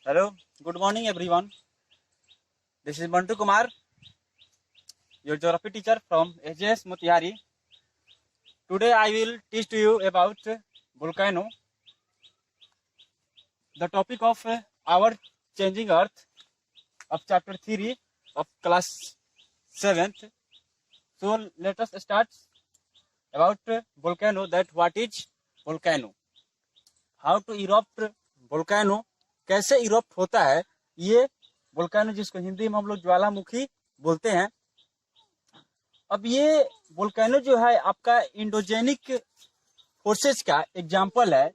Hello, good morning everyone. This is Mantu Kumar, your geography teacher from AJS Motihari. Today I will teach to you about volcano. The topic of our changing earth of chapter 3 of class 7th. So let us start about volcano, that what is volcano, how to erupt volcano, कैसे erupt होता है ये volcano, जिसको हिंदी में हम लोग ज्वालामुखी बोलते हैं। अब ये वोल्केनो जो है आपका इंडोजेनिक फोर्सेस का एग्जाम्पल है।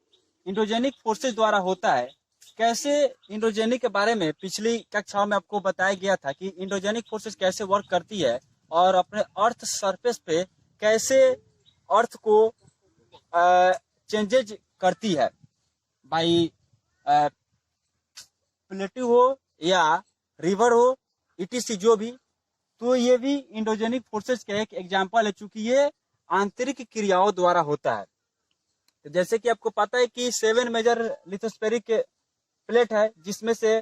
इंडोजेनिक फोर्सेस द्वारा होता है। कैसे इंडोजेनिक के बारे में पिछली कक्षाओं में आपको बताया गया था कि इंडोजेनिक फोर्सेस कैसे वर्क करती है और अपने अर्थ सरफेस पे कैसे अर्थ को चेंजेज करती है बाई प्लेट्यू हो या रिवर हो, इटीसी जो भी। तो ये भी इंडोजेनिक फोर्सेस का एक एग्जाम्पल है, चूंकि ये आंतरिक क्रियाओं द्वारा होता है। तो जैसे कि आपको पता है कि 7 मेजर लिथोस्फेरिक प्लेट है, जिसमें से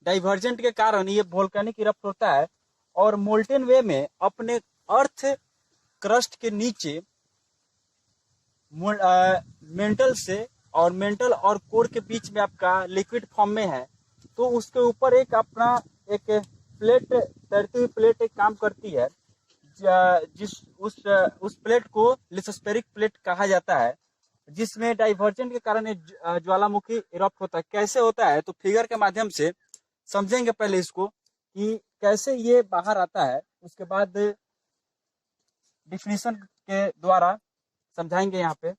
डाइवर्जेंट के कारण ये वोल्केनिक इरप्ट होता है और मोल्टेन वे में अपने अर्थ क्रस्ट के नीचे मेंटल से और मेंटल और कोर के बीच में आपका लिक्विड फॉर्म में है। तो उसके ऊपर एक अपना एक प्लेट, तैरती हुई प्लेट एक काम करती है, जिस उस प्लेट को लिथोस्फेरिक प्लेट कहा जाता है, जिसमें डाइवर्जेंट के कारण ज्वालामुखी इरप्ट होता है। कैसे होता है तो फिगर के माध्यम से समझेंगे पहले इसको कि कैसे ये बाहर आता है, उसके बाद डिफिनीशन के द्वारा समझाएंगे। यहाँ पे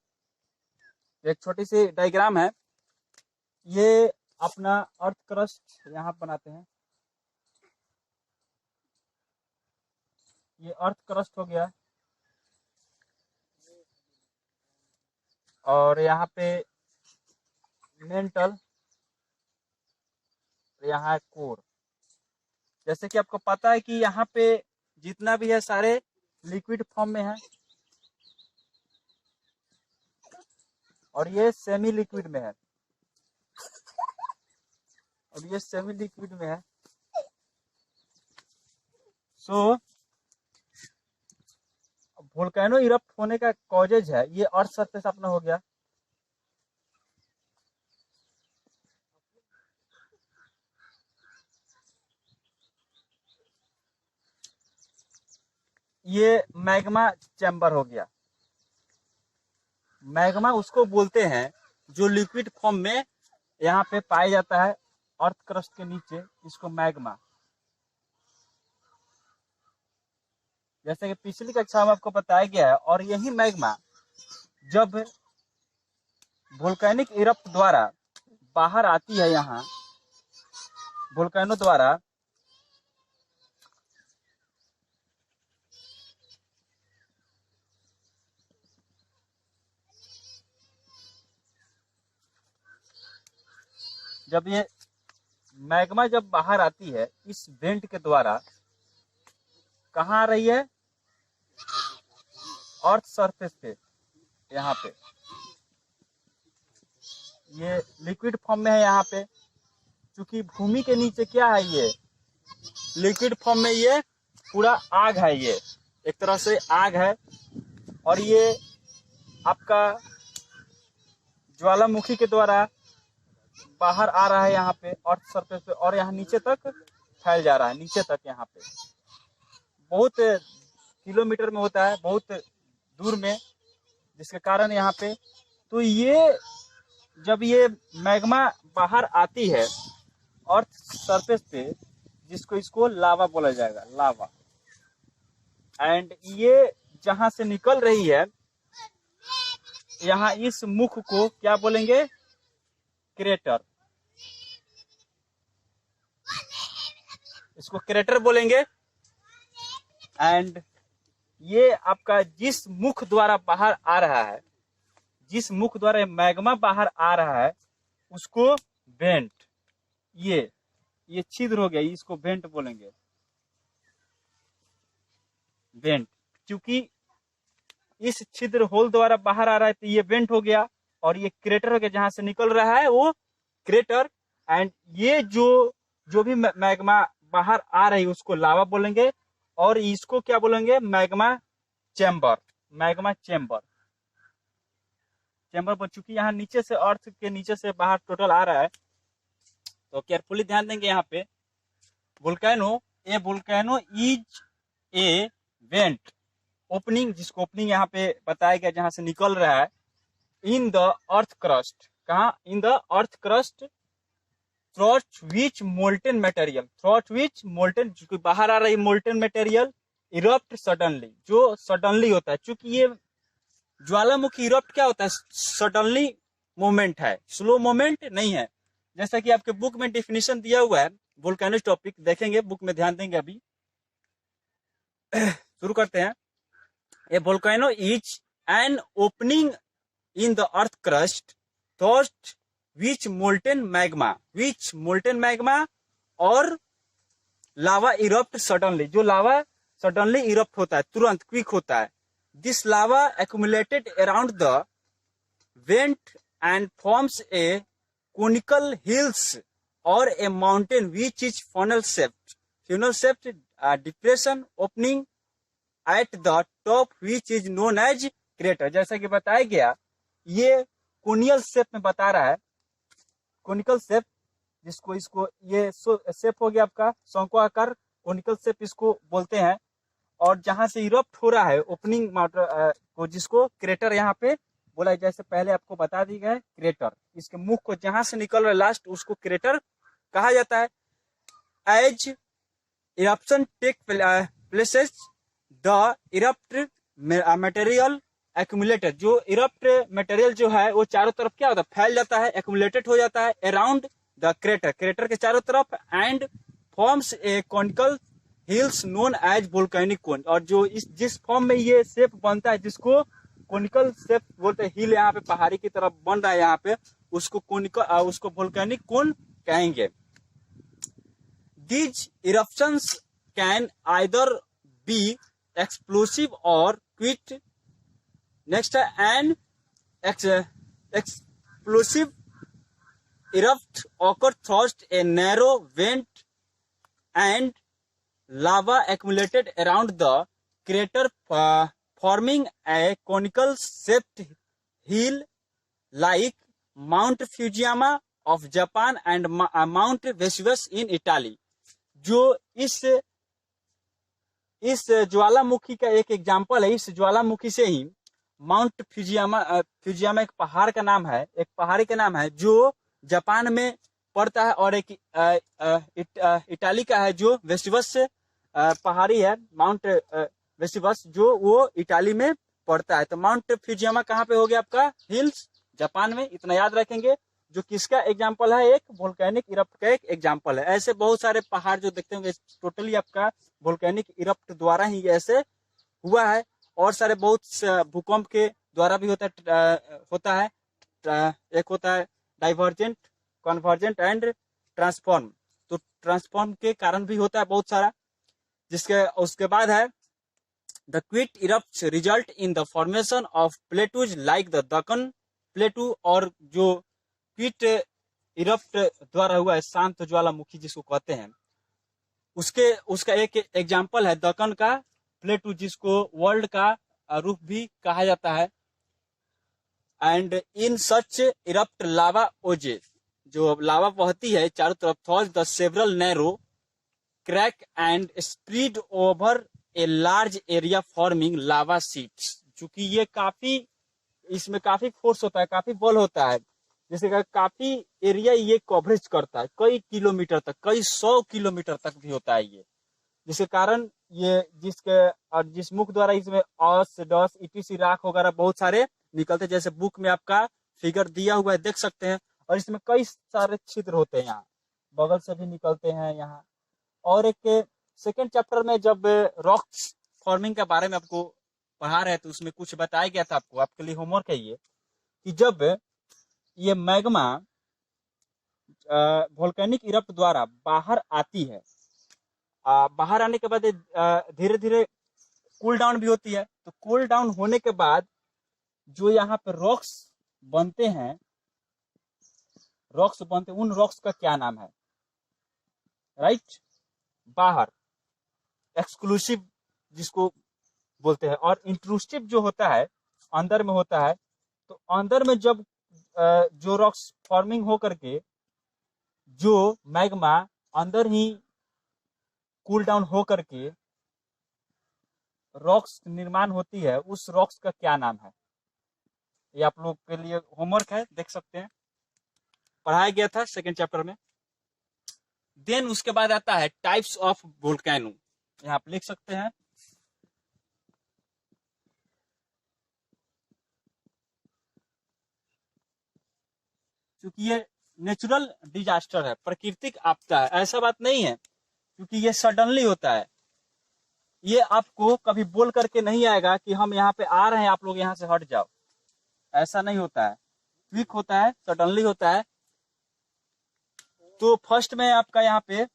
एक छोटी सी डायग्राम है। ये अपना अर्थ क्रस्ट यहाँ बनाते हैं। ये अर्थ क्रस्ट हो गया और यहाँ पे मेंटल, यहाँ है कोर। जैसे कि आपको पता है कि यहाँ पे जितना भी है सारे लिक्विड फॉर्म में है और ये सेमी लिक्विड में है और ये सेमी लिक्विड में है। सो वोल्केनो इरप्ट होने का कॉजेज है ये अर्थ सरफेस अपना हो गया। ये मैग्मा चैम्बर हो गया। मैग्मा उसको बोलते हैं जो लिक्विड फॉर्म में यहाँ पे पाया जाता है अर्थ क्रस्ट के नीचे, इसको मैग्मा। जैसे कि पिछली कक्षा में आपको बताया गया है। और यही मैग्मा जब वोल्केनिक इरप्ट द्वारा बाहर आती है, यहाँ वोल्केनो द्वारा जब ये मैग्मा जब बाहर आती है इस वेंट के द्वारा, कहाँ आ रही है? अर्थ सरफेस पे। यहाँ पे ये लिक्विड फॉर्म में है। यहाँ पे चूंकि भूमि के नीचे क्या है, ये लिक्विड फॉर्म में ये पूरा आग है, ये एक तरह से आग है और ये आपका ज्वालामुखी के द्वारा बाहर आ रहा है यहाँ पे अर्थ सरफेस पे और यहाँ नीचे तक फैल जा रहा है। नीचे तक यहाँ पे बहुत किलोमीटर में होता है, बहुत दूर में, जिसके कारण यहाँ पे तो ये जब ये मैग्मा बाहर आती है अर्थ सरफेस पे, जिसको इसको लावा बोला जाएगा, लावा। एंड ये जहां से निकल रही है यहाँ इस मुख को क्या बोलेंगे? क्रेटर। इसको क्रेटर बोलेंगे। एंड ये आपका जिस मुख द्वारा बाहर आ रहा है, जिस मुख द्वारा मैग्मा बाहर आ रहा है, उसको वेंट, ये छिद्र हो गया, इसको वेंट बोलेंगे, वेंट। क्योंकि इस छिद्र होल द्वारा बाहर आ रहा है तो ये वेंट हो गया और ये क्रेटर हो गया, जहां से निकल रहा है वो क्रेटर। एंड ये जो भी मैग्मा बाहर आ रही है उसको लावा बोलेंगे, और इसको क्या बोलेंगे, magma chamber. Magma chamber chamber पर चूंकि यहाँ नीचे से, अर्थ के नीचे से बाहर टोटल आ रहा है, तो केयरफुली ध्यान देंगे यहाँ पे। Volcano is a went opening, जिसको ओपनिंग यहाँ पे बताया गया जहां से निकल रहा है, इन द अर्थ क्रस्ट। कहा? In the earth crust, through which molten material, जो बाहर आ रही मोल्टेन मटेरियल इरप्ट सडनली, जो सडनली होता है। चूंकि ये ज्वालामुखी इरप्ट क्या होता है, सडनली मूवमेंट है, स्लो मूवमेंट नहीं है। जैसा कि आपके बुक में डिफिनेशन दिया हुआ है वोल्केनो टॉपिक, देखेंगे बुक में, ध्यान देंगे। अभी शुरू करते हैं। A volcano is an opening in the earth crust through which molten magma और लावा इरप्ट सडनली, जो लावा सडनली इरप्ट होता है, तुरंत, क्विक होता है। This lava accumulated around the vent and forms a conical hills or a mountain which is funnel-shaped depression opening at the top which is known as crater। जैसा कि बताया गया, ये कोनियल शेप में बता रहा है, कोनिकल शेप, जिसको इसको ये शेप हो गया आपका शंकुआकार, कोनिकल शेप इसको बोलते हैं। और जहां से इरप्ट हो रहा है ओपनिंग को, जिसको क्रेटर यहाँ पे बोला, जैसे पहले आपको बता दी गया क्रेटर, इसके मुख को जहां से निकल रहा है लास्ट, उसको क्रेटर कहा जाता है। As eruption take places the erupt material accumulated, जो इरप्ट मटेरियल जो है वो चारों तरफ क्या होता है, फैल जाता है, एक्यूमुलेटेड हो जाता है अराउंड द क्रेटर के चारों तरफ, and forms a conical hills known as volcanic cone. और जो जिस फॉर्म में ये शेप बनता है, जिसको कोनिकल शेप बोलते हैं, हिल यहाँ पे पहाड़ी की तरफ बन रहा है यहाँ पे, उसको उसको वोल्केनिक कोन कहेंगे। These eruptions can either be explosive or quick. Next, an explosive erupt occur through a narrow vent and lava accumulated around the crater, forming a conical shaped hill like Mount Fujiyama of Japan and Mount Vesuvius in Italy। जो इस ज्वालामुखी का एक example है। इस ज्वालामुखी से ही mount Fujiyama एक पहाड़ का नाम है, एक पहाड़ी का नाम है जो जापान में पड़ता है, और एक इटाली का है जो वेसुवियस पहाड़ी है, माउंट वेसुवियस, जो वो इटाली में पड़ता है। तो माउंट फ्यूजियामा कहाँ पे हो गया आपका, हिल्स, जापान में। इतना याद रखेंगे। जो किसका एग्जाम्पल है, एक वोल्केनिक इरप्ट का एक एग्जाम्पल है। ऐसे बहुत सारे पहाड़ जो देखते होंगे, टोटली आपका वोल्केनिक इरप्ट द्वारा ही ऐसे हुआ है। और सारे बहुत भूकंप के द्वारा भी होता है। एक होता है डाइवर्जेंट, कन्वर्जेंट एंड ट्रांसफॉर्म। तो ट्रांसफॉर्म के कारण भी होता है बहुत सारा। उसके बाद है the quick erupts result in the formation of plateaus like the Deccan plateau. और जो क्विक इरप्ट द्वारा हुआ है शांत ज्वालामुखी जिसको कहते हैं, उसका एक एग्जाम्पल है दक्कन का प्लेटू, जिसको वर्ल्ड का रूफ भी कहा जाता है। एंड इन सच इरप्ट लावा ओजे, जो लावा बहती है चारों तरफ, those the several narrow crack and spread over a large area forming lava sheets. चूंकि ये इसमें काफी फोर्स होता है, काफी बल होता है, जैसे काफी एरिया ये कवरेज करता है, कई किलोमीटर तक, कई 100 किलोमीटर तक भी होता है ये, जिसके कारण ये जिस मुख द्वारा इसमें औस, डस, इटीसी, राख वगैरह बहुत सारे निकलते हैं। जैसे बुक में आपका फिगर दिया हुआ है, देख सकते हैं। और इसमें कई सारे छिद्र होते हैं, यहाँ बगल से भी निकलते हैं यहाँ। और एक सेकेंड चैप्टर में जब रॉक्स फॉर्मिंग के बारे में आपको पढ़ा रहे तो उसमें कुछ बताया गया था आपको, आपके लिए होमवर्क है ये, कि जब ये मैग्मा वोल्केनिक इरप्ट द्वारा बाहर आती है, बाहर आने के बाद धीरे धीरे कूल डाउन भी होती है। तो कूल डाउन होने के बाद जो यहाँ पे रॉक्स बनते हैं, रॉक्स बनते हैं, उन रॉक्स का क्या नाम है? राइट, बाहर एक्सक्लूसिव जिसको बोलते हैं, और इंट्रूसिव जो होता है अंदर में होता है। तो अंदर में जब जो रॉक्स फॉर्मिंग हो करके जो मैग्मा अंदर ही कूल डाउन हो करके रॉक्स निर्माण होती है, उस रॉक्स का क्या नाम है? ये आप लोग के लिए होमवर्क है, देख सकते हैं, पढ़ाया गया था सेकेंड चैप्टर में। देन उसके बाद आता है टाइप्स ऑफ वोल्केनो, यहाँ आप लिख सकते हैं। क्योंकि ये नेचुरल डिजास्टर है, प्राकृतिक आपदा है, ऐसा बात नहीं है क्योंकि ये सडनली होता है। ये आपको कभी बोल करके नहीं आएगा कि हम यहाँ पे आ रहे हैं, आप लोग यहाँ से हट जाओ, ऐसा नहीं होता है। क्विक होता है, सडनली होता है। तो फर्स्ट में आपका यहाँ पे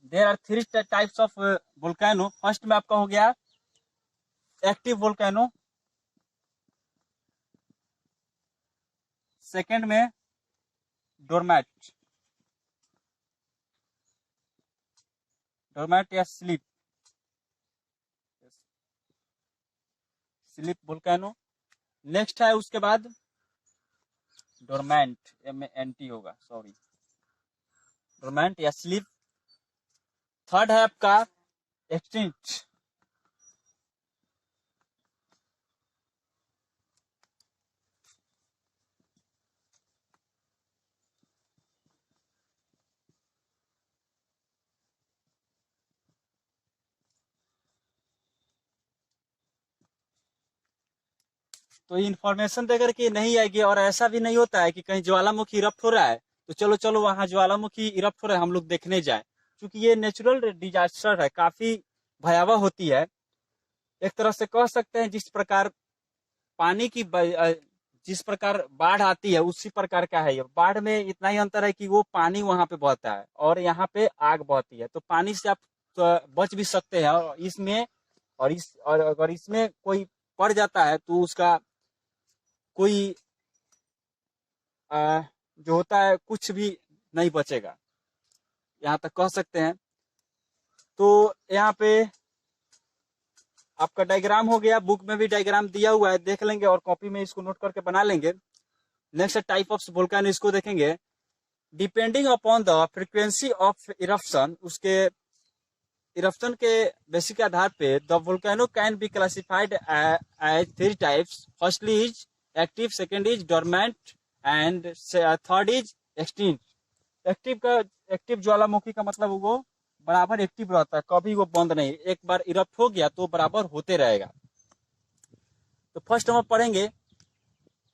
there are 3 types of volcano. First में आपका हो गया एक्टिव वोल्केनो, सेकेंड में डोरमैट, डोरमैट या स्लीप, स्लीप वोल्केनो। नेक्स्ट है उसके बाद डोरमेंट, MANT होगा, सॉरी, डोरमेंट या स्लीप। थर्ड है आपका एक्सटिंक्ट, तो इन्फॉर्मेशन देकर के नहीं आएगी। और ऐसा भी नहीं होता है कि कहीं ज्वालामुखी इरप्ट हो रहा है तो चलो चलो वहां ज्वालामुखी इरप्ट हो रहा है हम लोग देखने जाए, क्योंकि ये नेचुरल डिजास्टर है, काफी भयावह होती है। एक तरह से कह सकते हैं जिस प्रकार पानी की जिस प्रकार बाढ़ आती है उसी प्रकार का है ये। बाढ़ में इतना ही अंतर है कि वो पानी वहां पे बहता है और यहाँ पे आग बहती है, तो पानी से आप तो बच भी सकते हैं। और इसमें और अगर इसमें कोई पड़ जाता है तो उसका कोई जो होता है कुछ भी नहीं बचेगा, यहाँ तक कह सकते हैं। तो यहाँ पे आपका डायग्राम हो गया, बुक में भी डायग्राम दिया हुआ है, देख लेंगे और कॉपी में इसको नोट करके बना लेंगे। नेक्स्ट टाइप ऑफ वोल्केनो, इसको देखेंगे। Depending upon the frequency of eruption, उसके इरप्शन के बेसिक आधार पे the volcano can be classified as 3 types. Firstly is active, second is dormant and third is extinct. Active ज्वालामुखी का मतलब वो बराबर एक्टिव रहता है, कभी वो बंद नहीं, एक बार इरप्ट हो गया तो बराबर होते रहेगा। तो फर्स्ट हम पढ़ेंगे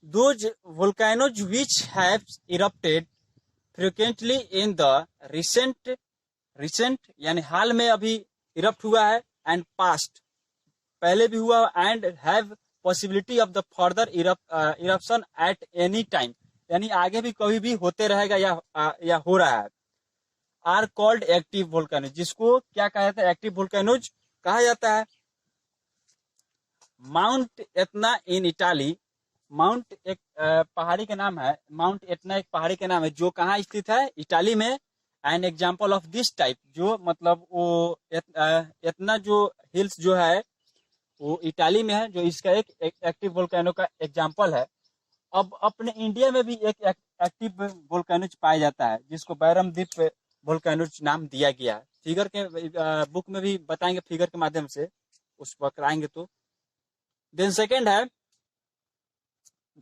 those volcanoes which have erupted frequently in the recent यानी हाल में अभी इरप्ट हुआ है, एंड पास्ट पहले भी हुआ, and have possibility of the further eruption at any time, यानी आगे भी कभी भी होते रहेगा या हो रहा है। आर कॉल्ड एक्टिव वोल्केनोज, जिसको क्या कहा जाता है? एक्टिव वोल्केनोज कहा जाता है। माउंट एतना इन इटाली, माउंट एक पहाड़ी का नाम है, माउंट एटना एक पहाड़ी का नाम है जो कहाँ स्थित है? इटाली में। An example of this type, जो मतलब वो एतना जो हिल्स जो है वो इटाली में है, जो इसका एक एक्टिव वोल्केनो का एग्जाम्पल है। अब अपने इंडिया में भी एक एक्टिव वोल्केनोज पाया जाता है जिसको बैरमद्वीप वोल्केनोज नाम दिया गया है। फिगर के बुक में भी बताएंगे, फिगर के माध्यम से उस पर कराएंगे। तो देन सेकेंड है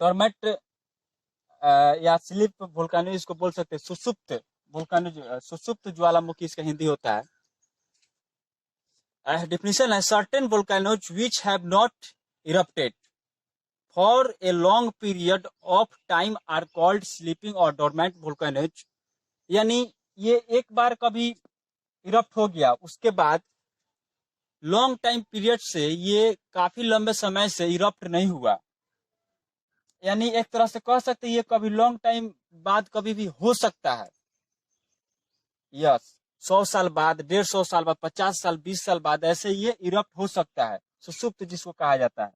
डोरमेट या स्लीप वोल्केनो, इसको बोल सकते हैं सुसुप्त वोल्केनो, सुसुप्त ज्वालामुखी इसका हिंदी होता है। डेफिनेशन है certain volcanoes which have not erupted for a long period of time are called sleeping और डोरमेंट वोल्केनोज। यानी ये एक बार कभी इरप्ट हो गया, उसके बाद लॉन्ग टाइम पीरियड से ये काफी लंबे समय से इरप्ट नहीं हुआ, यानी एक तरह से कह सकते हैं ये कभी लॉन्ग टाइम बाद कभी भी हो सकता है। यस, 100 साल बाद, 150 साल बाद, 50 साल, 20 साल बाद ऐसे ये इरप्ट हो सकता है, सुसुप्त जिसको कहा जाता है।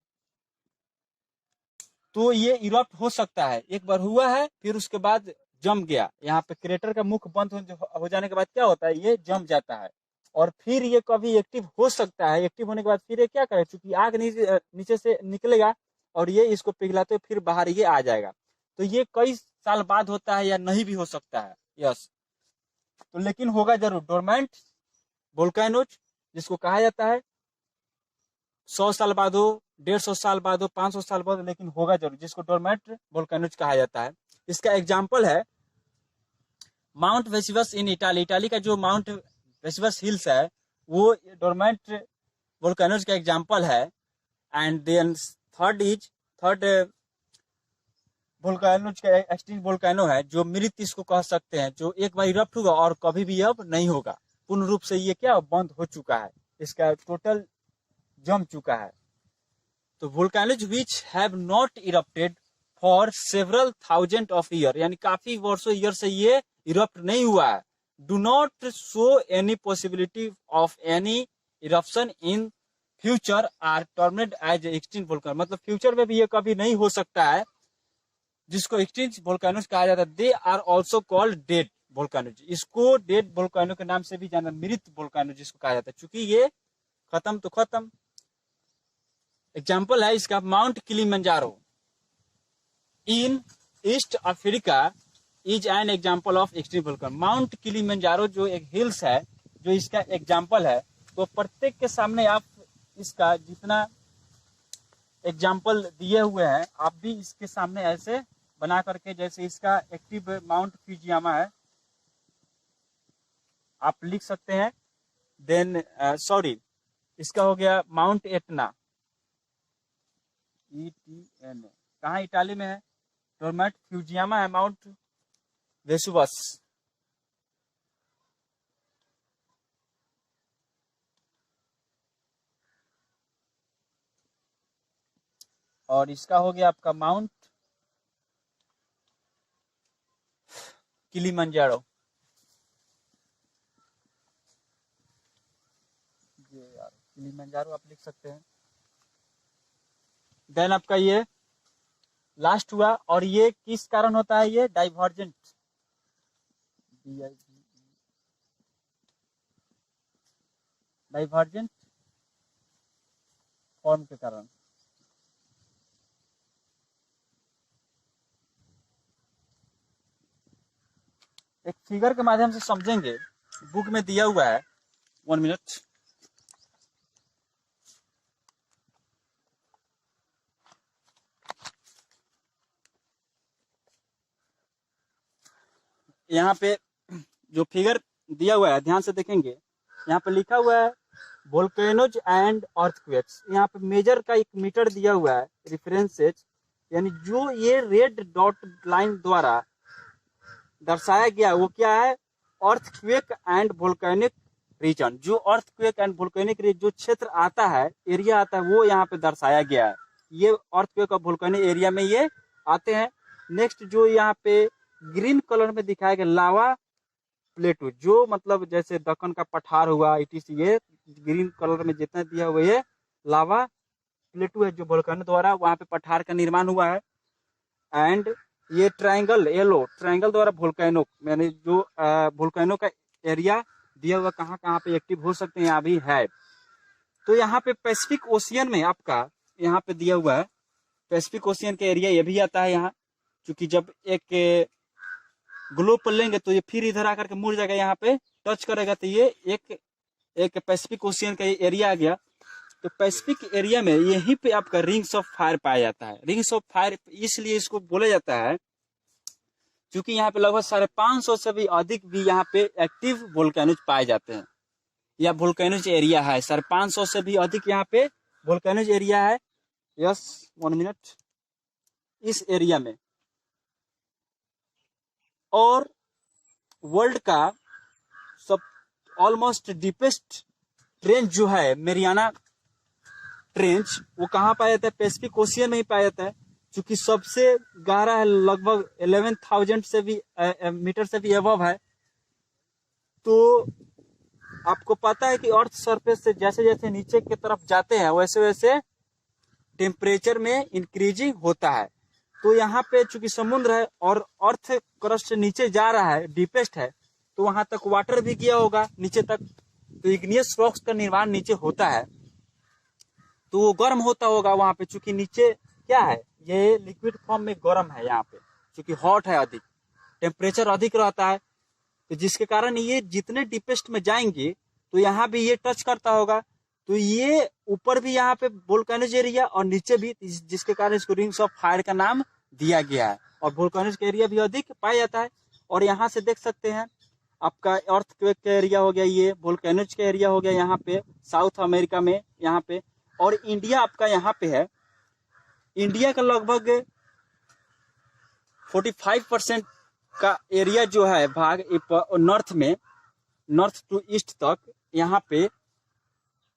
तो ये इरप्ट हो सकता है। एक बार हुआ है, फिर उसके बाद जम गया। यहाँ पे क्रेटर का मुख बंद हो जाने के बाद क्या होता है, ये जम जाता है और फिर ये कभी एक्टिव हो सकता है। एक्टिव होने के बाद फिर ये क्या करे, चूंकि आग नीचे से निकलेगा और ये इसको पिघलाते हुए फिर बाहर ये आ जाएगा। तो ये कई साल बाद होता है या नहीं भी हो सकता है। यस, तो लेकिन होगा जरूर। डोरमेंट वोल्केनोज जिसको कहा जाता है 100 साल बाद हो, 150 साल बाद हो, 500 साल बाद हो, लेकिन होगा जरूर, जिसको डोरमेंट वोल्केनोज कहा जाता है। इसका एग्जाम्पल है माउंट वेसिवस इन इटाली। इटाली का जो माउंट वेसिवस हिल्स है वो डोरमेंट वोल्केनोज का एग्जाम्पल है। एंड देन थर्ड वोल्केनोज का एक्सटिंक्ट वोल्केनो है जो मृत इसको कह सकते हैं, जो एक बार इरप्ट होगा और कभी भी अब नहीं होगा। पूर्ण रूप से ये क्या बंद हो चुका है, इसका टोटल जम चुका है। तो volcanoes which have not erupted for several thousand of year, यानी काफी वर्षों ईयर से ये इरप्ट नहीं हुआ है, do not show any possibility of any eruption in future are terminated as extinct volcano. मतलब फ्यूचर में भी ये कभी नहीं हो सकता है, जिसको एक्सटिंक्ट वोल्केनोज कहा जाता है। They are also called dead volcanoes. इसको डेड वोल्केनो के नाम से भी जाना, मृत वोल्केनो जिसको कहा जाता है, चूंकि ये खत्म तो खत्म। एग्जाम्पल है इसका mount Kilimanjaro in east Africa is an example of extreme volcano. Mount Kilimanjaro जो एक हिल्स है, जो इसका एग्जाम्पल है, तो प्रत्येक के सामने आप इसका जितना एग्जाम्पल दिए हुए हैं आप भी इसके सामने ऐसे बना करके, जैसे इसका एक्टिव माउंट फ्यूजियामा है आप लिख सकते हैं। देन इसका हो गया माउंट एटना, ETNA, कहाँ इटाली में है। डोरमेंट फ्यूजियामा है माउंट वेसुवस। और इसका हो गया आपका माउंट किलिमंजारो। किलिमंजारो आप लिख सकते हैं। देन आपका ये लास्ट हुआ, और ये किस कारण होता है, ये डाइवर्जेंट फॉर्म के कारण। एक फिगर के माध्यम से समझेंगे, बुक में दिया हुआ है। 1 मिनट। यहाँ पे जो फिगर दिया हुआ है ध्यान से देखेंगे, यहाँ पे लिखा हुआ है वोल्केनोज एंड अर्थक्वेक्स। यहाँ पे मेजर का एक मीटर दिया हुआ है, रेफरेंसेज, यानी जो ये रेड डॉट लाइन द्वारा दर्शाया गया वो क्या है, अर्थक्वेक एंड वोल्केनिक रीजन। जो अर्थक्वेक एंड वोल्केनिक जो क्षेत्र आता है, एरिया आता है, वो यहाँ पे दर्शाया गया है। ये अर्थक्वेक और वोल्केनिक एरिया में ये आते हैं। नेक्स्ट जो यहाँ पे ग्रीन कलर में दिखाया गया लावा प्लेटू, जो मतलब जैसे दक्कन का पठार हुआ, इटीसी, ये ग्रीन कलर में जितना दिया हुआ ये लावा प्लेटू है, जो वोल्केनो द्वारा वहां पे पठार का निर्माण हुआ है। एंड ये ट्रायंगल येलो ट्रायंगल द्वारा वोल्केनो, यानी जो वोल्केनो का एरिया दिया हुआ कहाँ कहाँ पे एक्टिव हो सकते हैं यहाँ भी है। तो यहाँ पे पैसिफिक ओशियन में आपका यहाँ पे दिया हुआ है, पैसिफिक ओशियन का एरिया ये भी आता है यहाँ, क्योंकि जब एक ग्लोब पर लेंगे तो ये फिर इधर आकर के मुड़ जाएगा, यहाँ पे टच करेगा तो ये एक पैसिफिक ओशियन का एरिया आ गया। तो पैसिफिक एरिया में यहीं पे आपका रिंग्स ऑफ फायर पाया जाता है। रिंग्स ऑफ फायर इसलिए इसको बोला जाता है क्योंकि यहाँ पे लगभग 550 से भी अधिक भी यहाँ पे एक्टिव वोल्केनोज पाए जाते हैं, या वोल्केनोज एरिया है। 550 से भी अधिक यहाँ पे वोल्केनोज एरिया है। Yes, 1 minute. इस एरिया में और वर्ल्ड का सब ऑलमोस्ट डीपेस्ट ट्रेंच जो है मेरियाना ट्रेंच, वो कहाँ पाया जाता है, पैसिफिक ओशियन में ही पाया जाता है, क्योंकि सबसे गहरा है, लगभग 11,000 से भी मीटर से भी अबव है। तो आपको पता है कि अर्थ सरफेस से जैसे जैसे नीचे की तरफ जाते हैं वैसे वैसे टेम्परेचर में इंक्रीजिंग होता है। तो यहाँ पे चूंकि समुद्र है और अर्थ क्रस्ट से नीचे जा रहा है, डीपेस्ट है, तो वहां तक वाटर भी गया होगा नीचे तक, तो इग्नियस रॉक्स का निर्माण नीचे होता है, तो वो गर्म होता होगा वहां पे, चूंकि नीचे क्या है, ये लिक्विड फॉर्म में गर्म है यहाँ पे, चूंकि हॉट है, अधिक टेम्परेचर अधिक रहता है, तो जिसके कारण ये जितने डीपेस्ट में जाएंगे तो यहाँ भी ये टच करता होगा, तो ये ऊपर भी यहाँ पे वोल्केनोज एरिया और नीचे भी, जिसके कारण इसको रिंग्स ऑफ फायर का नाम दिया गया है। और वोल्केनोज का एरिया भी अधिक पाया जाता है। और यहाँ से देख सकते हैं आपका अर्थक्वेक का एरिया हो गया, ये वोल्केनोज का एरिया हो गया यहाँ पे साउथ अमेरिका में यहाँ पे। और इंडिया आपका यहाँ पे है, इंडिया का लगभग 45% का एरिया जो है भाग नॉर्थ में, नॉर्थ टू ईस्ट तक, यहाँ पे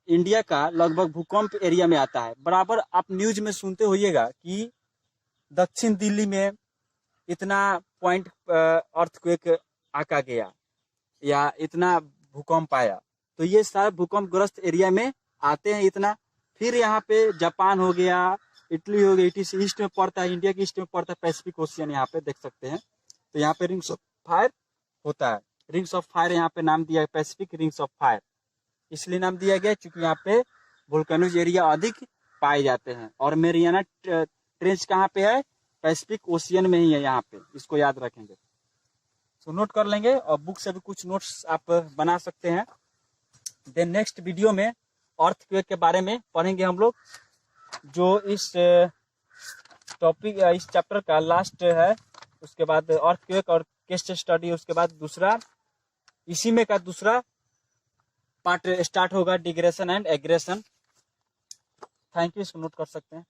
इंडिया का लगभग भूकंप एरिया में आता है। बराबर आप न्यूज में सुनते होइएगा कि दक्षिण दिल्ली में इतना पॉइंट अर्थक्वेक आका गया या इतना भूकंप आया, तो ये सारे भूकंप ग्रस्त एरिया में आते हैं इतना। फिर यहाँ पे जापान हो गया, इटली हो गया, इटली ईस्ट में पड़ता है, इंडिया के ईस्ट में पड़ता है, पैसिफिक ओशियन यहाँ पे देख सकते हैं। तो यहाँ पे रिंग्स ऑफ फायर होता है, रिंग्स ऑफ फायर यहाँ पे नाम दिया है, पैसिफिक रिंग्स ऑफ फायर इसलिए नाम दिया गया क्योंकि यहाँ पे वोल्केनोज एरिया अधिक पाए जाते हैं। और मेरियाना ट्रेंच कहाँ पे है, पैसिफिक ओशियन में ही है यहाँ पे, इसको याद रखेंगे, तो नोट कर लेंगे। और बुक से भी कुछ नोट्स आप बना सकते हैं। देन नेक्स्ट वीडियो में अर्थक्वेक के बारे में पढ़ेंगे हम लोग, जो इस टॉपिक इस चैप्टर का लास्ट है। उसके बाद अर्थक्वेक और केस स्टडी, उसके बाद दूसरा इसी में का दूसरा पार्ट स्टार्ट होगा, digression and aggression. Thank you, इसको नोट कर सकते हैं।